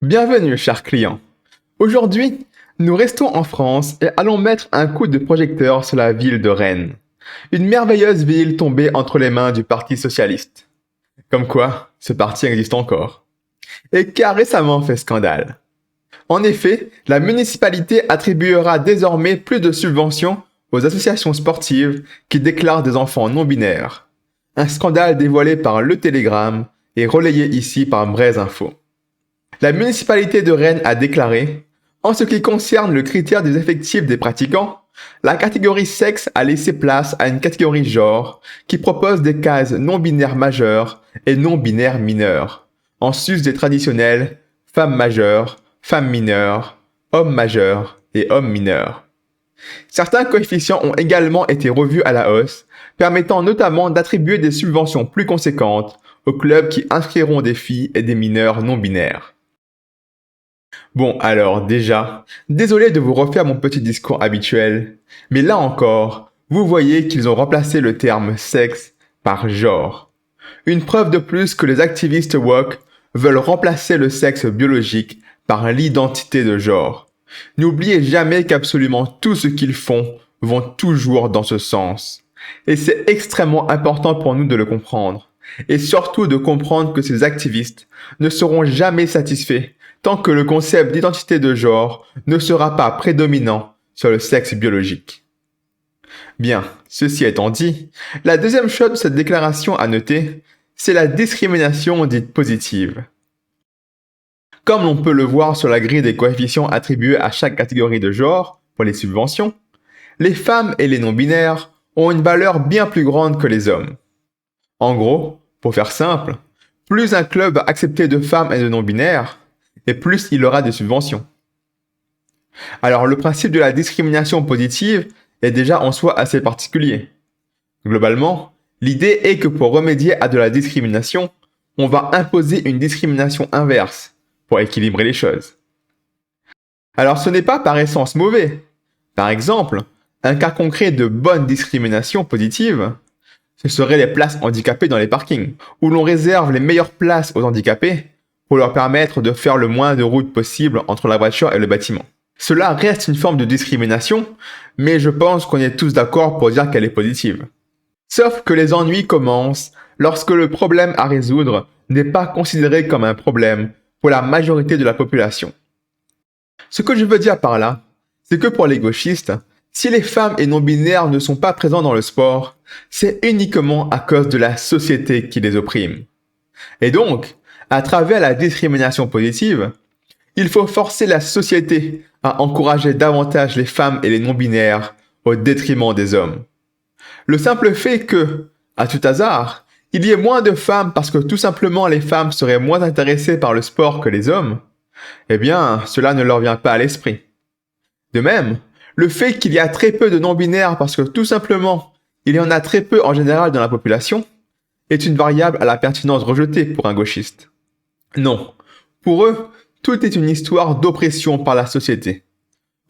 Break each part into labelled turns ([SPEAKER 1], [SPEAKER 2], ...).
[SPEAKER 1] Bienvenue, chers clients. Aujourd'hui, nous restons en France et allons mettre un coup de projecteur sur la ville de Rennes. Une merveilleuse ville tombée entre les mains du Parti socialiste. Comme quoi, ce parti existe encore. Et qui a récemment fait scandale. En effet, la municipalité attribuera désormais plus de subventions aux associations sportives qui déclarent des enfants non binaires. Un scandale dévoilé par Le Télégramme et relayé ici par Braise Info. La municipalité de Rennes a déclaré « En ce qui concerne le critère des effectifs des pratiquants, la catégorie sexe a laissé place à une catégorie genre qui propose des cases non-binaires majeures et non-binaires mineures, en sus des traditionnels femmes majeures, femmes mineures, hommes majeurs et hommes mineurs. Certains coefficients ont également été revus à la hausse, permettant notamment d'attribuer des subventions plus conséquentes aux clubs qui inscriront des filles et des mineurs non-binaires. Bon alors déjà, désolé de vous refaire mon petit discours habituel, mais là encore, vous voyez qu'ils ont remplacé le terme sexe par genre. Une preuve de plus que les activistes woke veulent remplacer le sexe biologique par l'identité de genre. N'oubliez jamais qu'absolument tout ce qu'ils font vont toujours dans ce sens. Et c'est extrêmement important pour nous de le comprendre. Et surtout de comprendre que ces activistes ne seront jamais satisfaits tant que le concept d'identité de genre ne sera pas prédominant sur le sexe biologique. Bien, ceci étant dit, la deuxième chose de cette déclaration à noter, c'est la discrimination dite positive. Comme l'on peut le voir sur la grille des coefficients attribués à chaque catégorie de genre pour les subventions, les femmes et les non-binaires ont une valeur bien plus grande que les hommes. En gros, pour faire simple, plus un club va accepter de femmes et de non-binaires, et plus il aura de subventions. Alors le principe de la discrimination positive est déjà en soi assez particulier. Globalement, l'idée est que pour remédier à de la discrimination, on va imposer une discrimination inverse pour équilibrer les choses. Alors ce n'est pas par essence mauvais. Par exemple, un cas concret de bonne discrimination positive, ce serait les places handicapées dans les parkings, où l'on réserve les meilleures places aux handicapés pour leur permettre de faire le moins de route possible entre la voiture et le bâtiment. Cela reste une forme de discrimination, mais je pense qu'on est tous d'accord pour dire qu'elle est positive. Sauf que les ennuis commencent lorsque le problème à résoudre n'est pas considéré comme un problème pour la majorité de la population. Ce que je veux dire par là, c'est que pour les gauchistes, si les femmes et non-binaires ne sont pas présents dans le sport, c'est uniquement à cause de la société qui les opprime. Et donc, à travers la discrimination positive, il faut forcer la société à encourager davantage les femmes et les non-binaires au détriment des hommes. Le simple fait que, à tout hasard, il y ait moins de femmes parce que tout simplement les femmes seraient moins intéressées par le sport que les hommes, eh bien, cela ne leur vient pas à l'esprit. De même, le fait qu'il y a très peu de non-binaires parce que tout simplement, il y en a très peu en général dans la population, est une variable à la pertinence rejetée pour un gauchiste. Non, pour eux, tout est une histoire d'oppression par la société.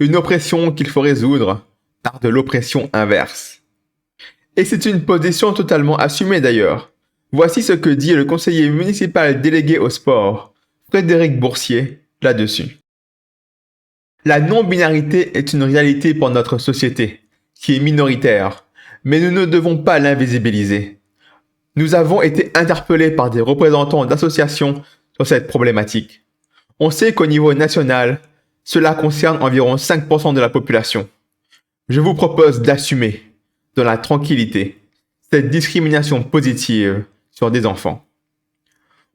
[SPEAKER 1] Une oppression qu'il faut résoudre par de l'oppression inverse. Et c'est une position totalement assumée d'ailleurs. Voici ce que dit le conseiller municipal délégué au sport, Frédéric Boursier, là-dessus. La non-binarité est une réalité pour notre société, qui est minoritaire, mais nous ne devons pas l'invisibiliser. Nous avons été interpellés par des représentants d'associations sur cette problématique. On sait qu'au niveau national, cela concerne environ 5% de la population. Je vous propose d'assumer, dans la tranquillité, cette discrimination positive sur des enfants.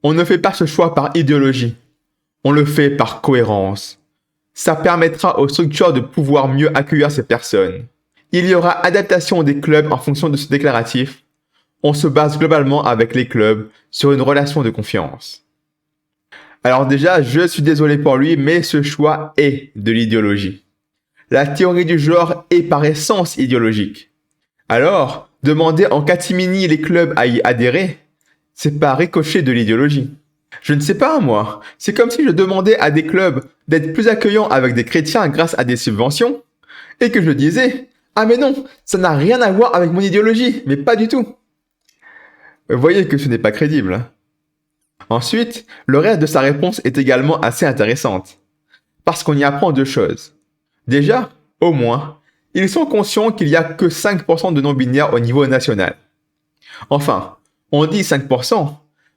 [SPEAKER 1] On ne fait pas ce choix par idéologie, on le fait par cohérence. Ça permettra aux structures de pouvoir mieux accueillir ces personnes. Il y aura adaptation des clubs en fonction de ce déclaratif. On se base globalement avec les clubs sur une relation de confiance. Alors déjà, je suis désolé pour lui, mais ce choix est de l'idéologie. La théorie du genre est par essence idéologique. Alors, demander en catimini les clubs à y adhérer, c'est pas ricocher de l'idéologie. Je ne sais pas moi, c'est comme si je demandais à des clubs d'être plus accueillants avec des chrétiens grâce à des subventions, et que je disais « Ah mais non, ça n'a rien à voir avec mon idéologie, mais pas du tout ». Vous voyez que ce n'est pas crédible. Ensuite, le reste de sa réponse est également assez intéressante, parce qu'on y apprend deux choses. Déjà, au moins, ils sont conscients qu'il n'y a que 5% de non-binaires au niveau national. Enfin, on dit 5%,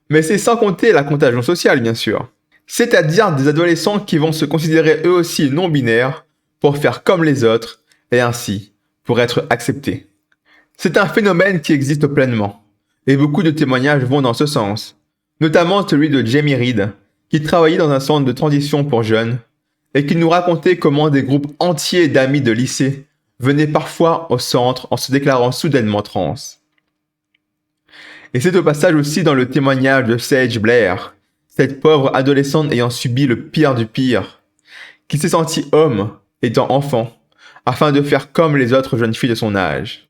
[SPEAKER 1] mais c'est sans compter la contagion sociale, bien sûr. C'est-à-dire des adolescents qui vont se considérer eux aussi non-binaires pour faire comme les autres et ainsi pour être acceptés. C'est un phénomène qui existe pleinement, et beaucoup de témoignages vont dans ce sens, notamment celui de Jamie Reed, qui travaillait dans un centre de transition pour jeunes, et qui nous racontait comment des groupes entiers d'amis de lycée venaient parfois au centre en se déclarant soudainement trans. Et c'est au passage aussi dans le témoignage de Sage Blair, cette pauvre adolescente ayant subi le pire du pire, qui s'est sentie homme étant enfant, afin de faire comme les autres jeunes filles de son âge.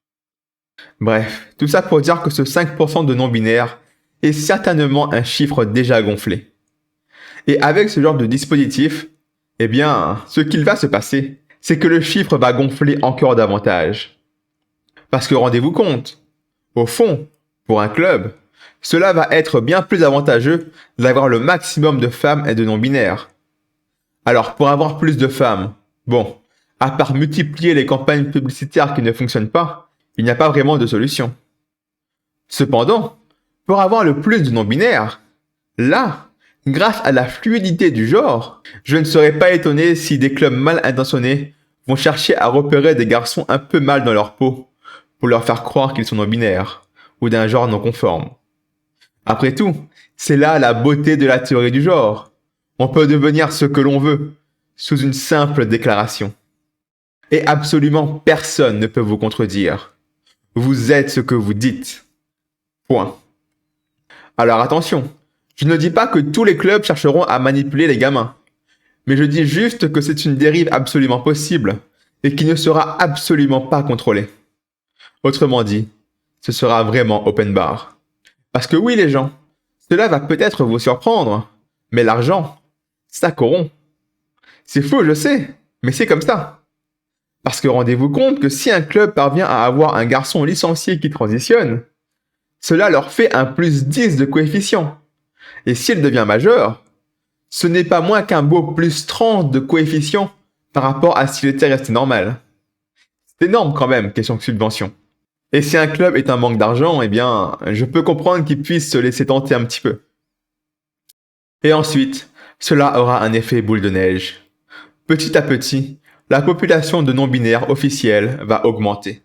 [SPEAKER 1] Bref, tout ça pour dire que ce 5% de non-binaires est certainement un chiffre déjà gonflé. Et avec ce genre de dispositif, eh bien, ce qu'il va se passer, c'est que le chiffre va gonfler encore davantage. Parce que rendez-vous compte, au fond, pour un club, cela va être bien plus avantageux d'avoir le maximum de femmes et de non-binaires. Alors pour avoir plus de femmes, bon, à part multiplier les campagnes publicitaires qui ne fonctionnent pas, il n'y a pas vraiment de solution. Cependant, pour avoir le plus de non-binaires, là, grâce à la fluidité du genre, je ne serais pas étonné si des clubs mal intentionnés vont chercher à repérer des garçons un peu mal dans leur peau pour leur faire croire qu'ils sont non-binaires ou d'un genre non conforme. Après tout, c'est là la beauté de la théorie du genre. On peut devenir ce que l'on veut, sous une simple déclaration. Et absolument personne ne peut vous contredire. Vous êtes ce que vous dites. Point. Alors attention, je ne dis pas que tous les clubs chercheront à manipuler les gamins, mais je dis juste que c'est une dérive absolument possible et qui ne sera absolument pas contrôlée. Autrement dit, ce sera vraiment open bar. Parce que oui les gens, cela va peut-être vous surprendre, mais l'argent, ça corrompt. C'est faux, je sais, mais c'est comme ça. Parce que rendez-vous compte que si un club parvient à avoir un garçon licencié qui transitionne, cela leur fait un plus 10 de coefficient. Et s'il devient majeur, ce n'est pas moins qu'un beau plus 30 de coefficient par rapport à s'il était resté normal. C'est énorme quand même, question de subvention. Et si un club est un manque d'argent, eh bien, je peux comprendre qu'il puisse se laisser tenter un petit peu. Et ensuite, cela aura un effet boule de neige. Petit à petit, la population de non-binaires officiels va augmenter.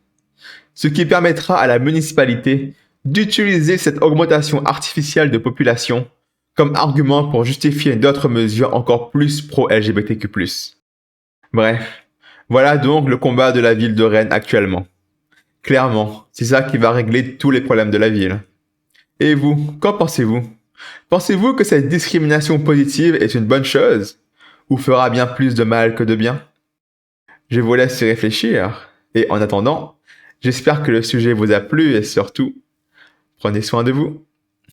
[SPEAKER 1] Ce qui permettra à la municipalité d'utiliser cette augmentation artificielle de population comme argument pour justifier d'autres mesures encore plus pro-LGBTQ+. Bref, voilà donc le combat de la ville de Rennes actuellement. Clairement, c'est ça qui va régler tous les problèmes de la ville. Et vous, qu'en pensez-vous? Pensez-vous que cette discrimination positive est une bonne chose? Ou fera bien plus de mal que de bien? Je vous laisse y réfléchir. Et en attendant, j'espère que le sujet vous a plu et surtout, prenez soin de vous.